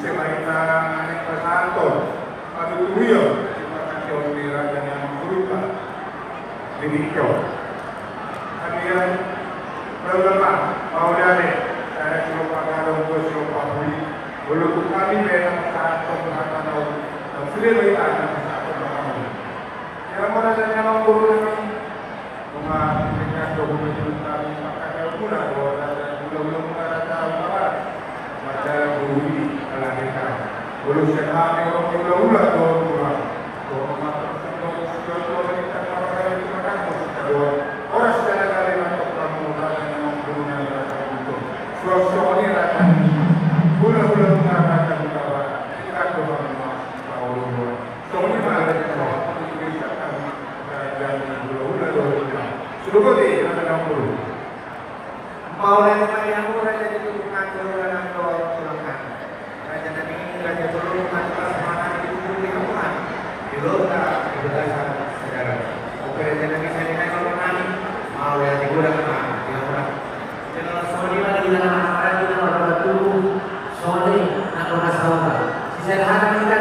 semaita anek pesanton adu tuyo makajon di raja yang berupa dimikyo kalian berlemak mau dari saya silo pakarong ko silo pakuli belum kami memang pesanton pesanton sudah baik anak pesanton pesanton yang mana saya mau guru rumah dengan dokumen kami pakai pula bahwa belum ada apa macam bumi kita belum sehat orang ulah orang orang secara kali untuk permulaan yang mempunyai rasa itu suasana ini rasa gula-gula mengatakan bahwa kita doang mau soalnya malah kita bisa dan gula-gula sudah kau di ada puluh mau yang raja itu bukan orang silakan raja ini raja turun tanpa semangat itu di rumah di lota di belasan sejarah oke raja ini saya naik orang mau yang digunakan di rumah jangan soalnya lagi dalam masyarakat itu orang batu soalnya nak orang sahur sisa hari kita